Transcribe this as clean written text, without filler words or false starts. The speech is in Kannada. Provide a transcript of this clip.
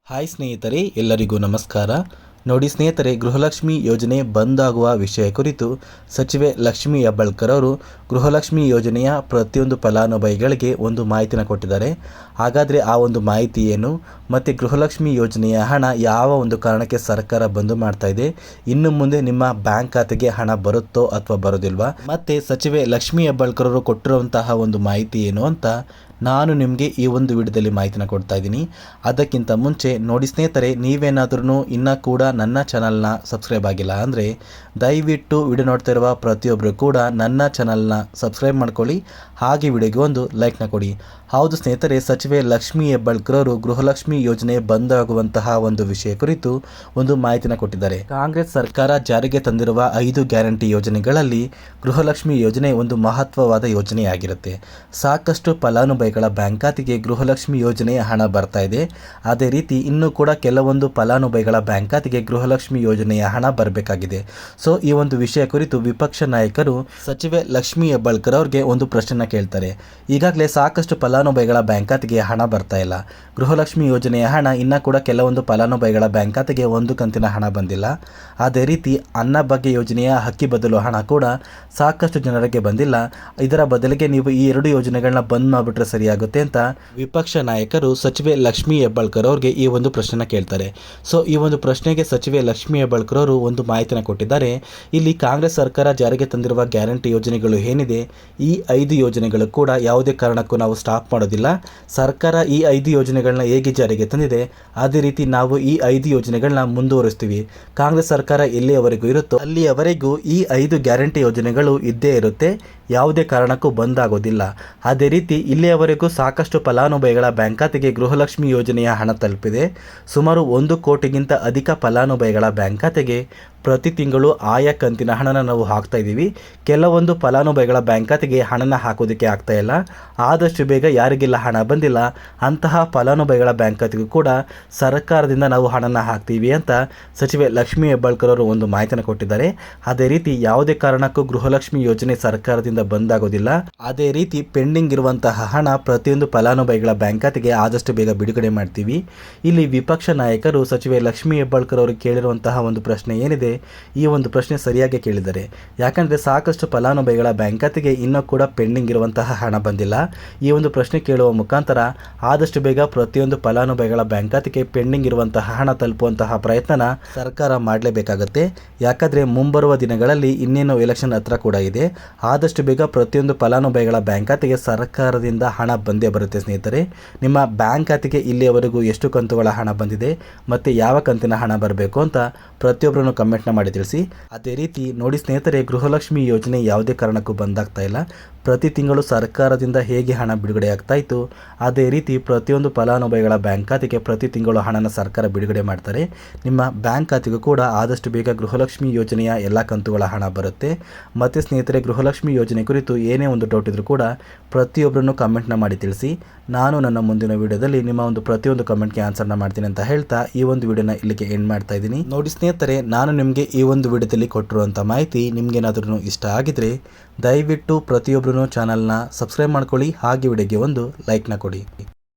ಹಾಯ್ ಸ್ನೇಹಿತರೆ, ಎಲ್ಲರಿಗೂ ನಮಸ್ಕಾರ. ನೋಡಿ ಸ್ನೇಹಿತರೆ, ಗೃಹಲಕ್ಷ್ಮಿ ಯೋಜನೆ ಬಂದಾಗುವ ವಿಷಯ ಕುರಿತು ಸಚಿವೆ ಲಕ್ಷ್ಮಿ ಹೆಬ್ಬಾಳ್ಕರ್ ಅವರು ಗೃಹಲಕ್ಷ್ಮಿ ಯೋಜನೆಯ ಪ್ರತಿಯೊಂದು ಫಲಾನುಭವಿಗಳಿಗೆ ಒಂದು ಮಾಹಿತಿನ ಕೊಟ್ಟಿದ್ದಾರೆ. ಹಾಗಾದರೆ ಆ ಒಂದು ಮಾಹಿತಿ ಏನು, ಮತ್ತು ಗೃಹಲಕ್ಷ್ಮಿ ಯೋಜನೆಯ ಹಣ ಯಾವ ಒಂದು ಕಾರಣಕ್ಕೆ ಸರ್ಕಾರ ಬಂದು ಮಾಡ್ತಾ ಇದೆ, ಇನ್ನು ಮುಂದೆ ನಿಮ್ಮ ಬ್ಯಾಂಕ್ ಖಾತೆಗೆ ಹಣ ಬರುತ್ತೋ ಅಥವಾ ಬರೋದಿಲ್ವಾ, ಮತ್ತು ಸಚಿವೆ ಲಕ್ಷ್ಮಿ ಹೆಬ್ಬಾಳ್ಕರ್ ಅವರು ಕೊಟ್ಟಿರುವಂತಹ ಒಂದು ಮಾಹಿತಿ ಏನು ಅಂತ ನಾನು ನಿಮಗೆ ಈ ಒಂದು ವಿಡಿಯೋದಲ್ಲಿ ಮಾಹಿತಿನ ಕೊಡ್ತಾ ಇದ್ದೀನಿ. ಅದಕ್ಕಿಂತ ಮುಂಚೆ ನೋಡಿ ಸ್ನೇಹಿತರೆ, ನೀವೇನಾದ್ರೂ ಇನ್ನೂ ಕೂಡ ನನ್ನ ಚಾನಲ್ನ ಸಬ್ಸ್ಕ್ರೈಬ್ ಆಗಿಲ್ಲ ಅಂದರೆ ದಯವಿಟ್ಟು ವಿಡಿಯೋ ನೋಡ್ತಾ ಇರುವ ಪ್ರತಿಯೊಬ್ಬರು ಕೂಡ ನನ್ನ ಚಾನಲ್ನ ಸಬ್ಸ್ಕ್ರೈಬ್ ಮಾಡ್ಕೊಳ್ಳಿ, ಹಾಗೆ ವಿಡಿಯೋಗೆ ಒಂದು ಲೈಕ್ನ ಕೊಡಿ. ಹೌದು ಸ್ನೇಹಿತರೆ, ಸಚಿವೆ ಲಕ್ಷ್ಮಿ ಹೆಬ್ಬಾಳ್ಕರ್ ಅವರು ಗೃಹಲಕ್ಷ್ಮಿ ಯೋಜನೆ ಬಂದಾಗುವಂತಹ ಒಂದು ವಿಷಯ ಕುರಿತು ಒಂದು ಮಾಹಿತಿನ ಕೊಟ್ಟಿದ್ದಾರೆ. ಕಾಂಗ್ರೆಸ್ ಸರ್ಕಾರ ಜಾರಿಗೆ ತಂದಿರುವ 5 ಗ್ಯಾರಂಟಿ ಯೋಜನೆಗಳಲ್ಲಿ ಗೃಹಲಕ್ಷ್ಮಿ ಯೋಜನೆ ಒಂದು ಮಹತ್ವವಾದ ಯೋಜನೆಯಾಗಿರುತ್ತೆ. ಸಾಕಷ್ಟು ಫಲಾನುಭವಿಗಳ ಬ್ಯಾಂಕ್ ಖಾತೆಗೆ ಗೃಹಲಕ್ಷ್ಮಿ ಯೋಜನೆಯ ಹಣ ಬರ್ತಾ ಇದೆ. ಅದೇ ರೀತಿ ಇನ್ನೂ ಕೂಡ ಕೆಲವೊಂದು ಫಲಾನುಭವಿಗಳ ಬ್ಯಾಂಕ್ ಖಾತೆಗೆ ಗೃಹಲಕ್ಷ್ಮಿ ಯೋಜನೆಯ ಹಣ ಬರಬೇಕಾಗಿದೆ. ಸೊ ಈ ಒಂದು ವಿಷಯ ಕುರಿತು ವಿಪಕ್ಷ ನಾಯಕರು ಸಚಿವೆ ಲಕ್ಷ್ಮಿ ಹೆಬ್ಬಾಳ್ಕರ್ ಅವ್ರಿಗೆ ಒಂದು ಪ್ರಶ್ನೆನ ಕೇಳ್ತಾರೆ. ಈಗಾಗಲೇ ಸಾಕಷ್ಟು ಫಲಾನುಭವಿಗಳ ಬ್ಯಾಂಕ್ ಖಾತೆಗೆ ಹಣ ಬರ್ತಾ ಇಲ್ಲ. ಗೃಹಲಕ್ಷ್ಮಿ ಯೋಜನೆಯ ಹಣ ಇನ್ನೂ ಕೂಡ ಕೆಲವೊಂದು ಫಲಾನುಭವಿಗಳ ಬ್ಯಾಂಕ್ ಖಾತೆಗೆ ಒಂದು ಕಂತಿನ ಹಣ ಬಂದಿಲ್ಲ. ಅದೇ ರೀತಿ ಅನ್ನಭಾಗ್ಯ ಯೋಜನೆಯ ಅಕ್ಕಿ ಬದಲು ಹಣ ಕೂಡ ಸಾಕಷ್ಟು ಜನರಿಗೆ ಬಂದಿಲ್ಲ. ಇದರ ಬದಲಿಗೆ ನೀವು ಈ 2 ಯೋಜನೆಗಳನ್ನ ಬಂದ್ ಮಾಡಿಬಿಟ್ರೆ ಸರಿಯಾಗುತ್ತೆ ಅಂತ ವಿಪಕ್ಷ ನಾಯಕರು ಸಚಿವೆ ಲಕ್ಷ್ಮಿ ಹೆಬ್ಬಾಳ್ಕರ್ ಅವ್ರಿಗೆ ಈ ಒಂದು ಪ್ರಶ್ನೆನ ಕೇಳ್ತಾರೆ. ಸೊ ಈ ಒಂದು ಪ್ರಶ್ನೆಗೆ ಸಚಿವೆ ಲಕ್ಷ್ಮಿ ಹೆಬ್ಬಾಳ್ಕರ್ ಅವರು ಒಂದು ಮಾಹಿತಿನ ಕೊಟ್ಟಿದ್ದಾರೆ. ಇಲ್ಲಿ ಕಾಂಗ್ರೆಸ್ ಸರ್ಕಾರ ಜಾರಿಗೆ ತಂದಿರುವ ಗ್ಯಾರಂಟಿ ಯೋಜನೆಗಳು ಏನಿದೆ, ಈ 5 ಯೋಜನೆಗಳು ಕೂಡ ಯಾವುದೇ ಕಾರಣಕ್ಕೂ ನಾವು ಸ್ಟಾಪ್ ಮಾಡೋದಿಲ್ಲ. ಸರ್ಕಾರ ಈ 5 ಯೋಜನೆಗಳನ್ನ ಹೇಗೆ ಜಾರಿಗೆ ತಂದಿದೆ ಅದೇ ರೀತಿ ನಾವು ಈ 5 ಯೋಜನೆಗಳನ್ನ ಮುಂದುವರಿಸ್ತೀವಿ. ಕಾಂಗ್ರೆಸ್ ಸರ್ಕಾರ ಎಲ್ಲಿಯವರೆಗೂ ಇರುತ್ತೋ ಅಲ್ಲಿಯವರೆಗೂ ಈ 5 ಗ್ಯಾರಂಟಿ ಯೋಜನೆಗಳು ಇದ್ದೇ ಇರುತ್ತೆ, ಯಾವುದೇ ಕಾರಣಕ್ಕೂ ಬಂದಾಗೋದಿಲ್ಲ. ಅದೇ ರೀತಿ ಇಲ್ಲಿಯವರೆಗೂ ಸಾಕಷ್ಟು ಫಲಾನುಭವಿಗಳ ಬ್ಯಾಂಕ್ ಖಾತೆಗೆ ಗೃಹಲಕ್ಷ್ಮಿ ಯೋಜನೆಯ ಹಣ ತಲುಪಿದೆ. ಸುಮಾರು 1 ಕೋಟಿಗಿಂತ ಅಧಿಕ ಫಲಾನುಭವಿಗಳ ಬ್ಯಾಂಕ್ ಖಾತೆಗೆ ಪ್ರತಿ ತಿಂಗಳು ಆಯಾ ಕಂತಿನ ಹಣನ ನಾವು ಹಾಕ್ತಾ ಇದ್ದೀವಿ. ಕೆಲವೊಂದು ಫಲಾನುಭವಿಗಳ ಬ್ಯಾಂಕ್ ಖಾತೆಗೆ ಹಣನ ಹಾಕೋದಕ್ಕೆ ಆಗ್ತಾ ಇಲ್ಲ. ಆದಷ್ಟು ಬೇಗ ಯಾರಿಗೆಲ್ಲ ಹಣ ಬಂದಿಲ್ಲ ಅಂತಹ ಫಲಾನುಭವಿಗಳ ಬ್ಯಾಂಕ್ ಖಾತೆಗೂ ಕೂಡ ಸರ್ಕಾರದಿಂದ ನಾವು ಹಣನ ಹಾಕ್ತೀವಿ ಅಂತ ಸಚಿವೆ ಲಕ್ಷ್ಮಿ ಹೆಬ್ಬಾಳ್ಕರ್ ಅವರು ಒಂದು ಮಾಹಿತಿನ ಕೊಟ್ಟಿದ್ದಾರೆ. ಅದೇ ರೀತಿ ಯಾವುದೇ ಕಾರಣಕ್ಕೂ ಗೃಹಲಕ್ಷ್ಮಿ ಯೋಜನೆ ಸರ್ಕಾರದಿಂದ ಬಂದಾಗೋದಿಲ್ಲ. ಅದೇ ರೀತಿ ಪೆಂಡಿಂಗ್ ಇರುವಂತಹ ಹಣ ಪ್ರತಿಯೊಂದು ಫಲಾನುಭವಿಗಳ ಬ್ಯಾಂಕ್ ಖಾತೆಗೆ ಆದಷ್ಟು ಬೇಗ ಬಿಡುಗಡೆ ಮಾಡ್ತೀವಿ. ಇಲ್ಲಿ ವಿಪಕ್ಷ ನಾಯಕರು ಸಚಿವೆ ಲಕ್ಷ್ಮಿ ಹೆಬ್ಬಾಳ್ಕರ್ ಅವರು ಕೇಳಿರುವಂತಹ ಒಂದು ಪ್ರಶ್ನೆ ಏನಿದೆ, ಈ ಒಂದು ಪ್ರಶ್ನೆ ಸರಿಯಾಗಿ ಕೇಳಿದ್ದಾರೆ. ಯಾಕಂದರೆ ಸಾಕಷ್ಟು ಫಲಾನುಭವಿಗಳ ಬ್ಯಾಂಕ್ ಖಾತೆಗೆ ಇನ್ನೂ ಕೂಡ ಪೆಂಡಿಂಗ್ ಇರುವಂತಹ ಹಣ ಬಂದಿಲ್ಲ. ಈ ಒಂದು ಪ್ರಶ್ನೆ ಕೇಳುವ ಮುಖಾಂತರ ಆದಷ್ಟು ಬೇಗ ಪ್ರತಿಯೊಂದು ಫಲಾನುಭವಿಗಳ ಬ್ಯಾಂಕ್ ಖಾತೆಗೆ ಪೆಂಡಿಂಗ್ ಇರುವಂತಹ ಹಣ ತಲುಪುವಂತಹ ಪ್ರಯತ್ನ ಸರ್ಕಾರ ಮಾಡಲೇಬೇಕಾಗುತ್ತೆ. ಯಾಕಂದರೆ ಮುಂಬರುವ ದಿನಗಳಲ್ಲಿ ಇನ್ನೇನು ಎಲೆಕ್ಷನ್ ಹತ್ರ ಕೂಡ ಇದೆ. ಆದಷ್ಟು ಬೇಗ ಪ್ರತಿಯೊಂದು ಫಲಾನುಭವಿಗಳ ಬ್ಯಾಂಕ್ ಖಾತೆಗೆ ಸರ್ಕಾರದಿಂದ ಹಣ ಬಂದೇ ಬರುತ್ತೆ. ಸ್ನೇಹಿತರೆ, ನಿಮ್ಮ ಬ್ಯಾಂಕ್ ಖಾತೆಗೆ ಇಲ್ಲಿಯವರೆಗೂ ಎಷ್ಟು ಕಂತುಗಳ ಹಣ ಬಂದಿದೆ ಮತ್ತು ಯಾವ ಕಂತಿನ ಹಣ ಬರಬೇಕು ಅಂತ ಪ್ರತಿಯೊಬ್ಬರನ್ನು ಕಮೆಂಟ್ನ ಮಾಡಿ ತಿಳಿಸಿ. ಅದೇ ರೀತಿ ನೋಡಿ ಸ್ನೇಹಿತರೆ, ಗೃಹಲಕ್ಷ್ಮಿ ಯೋಜನೆ ಯಾವುದೇ ಕಾರಣಕ್ಕೂ ಬಂದಾಗ್ತಾ ಇಲ್ಲ. ಪ್ರತಿ ತಿಂಗಳು ಸರ್ಕಾರದಿಂದ ಹೇಗೆ ಹಣ ಬಿಡುಗಡೆ ಆಗ್ತಾ ಇತ್ತು ಅದೇ ರೀತಿ ಪ್ರತಿಯೊಂದು ಫಲಾನುಭವಿಗಳ ಬ್ಯಾಂಕ್ ಖಾತೆಗೆ ಪ್ರತಿ ತಿಂಗಳು ಹಣನ ಸರ್ಕಾರ ಬಿಡುಗಡೆ ಮಾಡ್ತಾರೆ. ನಿಮ್ಮ ಬ್ಯಾಂಕ್ ಖಾತೆಗೂ ಕೂಡ ಆದಷ್ಟು ಬೇಗ ಗೃಹಲಕ್ಷ್ಮಿ ಯೋಜನೆಯ ಎಲ್ಲ ಕಂತುಗಳ ಹಣ ಬರುತ್ತೆ. ಮತ್ತು ಸ್ನೇಹಿತರೆ, ಗೃಹಲಕ್ಷ್ಮಿ ಯೋಜನೆ ಕುರಿತು ಏನೇ ಒಂದು ಡೌಟ್ ಇದ್ರೂ ಕೂಡ ಪ್ರತಿಯೊಬ್ಬರನ್ನು ಕಮೆಂಟ್ನ ಮಾಡಿ ತಿಳಿಸಿ. ನಾನು ನನ್ನ ಮುಂದಿನ ವಿಡಿಯೋದಲ್ಲಿ ನಿಮ್ಮ ಒಂದು ಪ್ರತಿಯೊಂದು ಕಮೆಂಟ್ಗೆ ಆನ್ಸರ್ನ ಮಾಡ್ತೀನಿ ಅಂತ ಹೇಳ್ತಾ ಈ ಒಂದು ವಿಡಿಯೋನ ಇಲ್ಲಿಗೆ ಎಂಡ್ ಮಾಡ್ತಾ ಇದ್ದೀನಿ. ನೋಡಿ ಸ್ನೇಹಿತರೆ, ನಾನು ನಿಮಗೆ ಈ ಒಂದು ವಿಡಿಯೋದಲ್ಲಿ ಕೊಟ್ಟಿರುವಂಥ ಮಾಹಿತಿ ನಿಮಗೇನಾದ್ರೂ ಇಷ್ಟ ಆಗಿದ್ರೆ ದಯವಿಟ್ಟು ಪ್ರತಿಯೊಬ್ಬರೂ ಚಾನಲ್ನ ಸಬ್ಸ್ಕ್ರೈಬ್ ಮಾಡ್ಕೊಳ್ಳಿ, ಹಾಗೆ ವಿಡಿಯೋಗೆ ಒಂದು ಲೈಕ್ನ ಕೊಡಿ.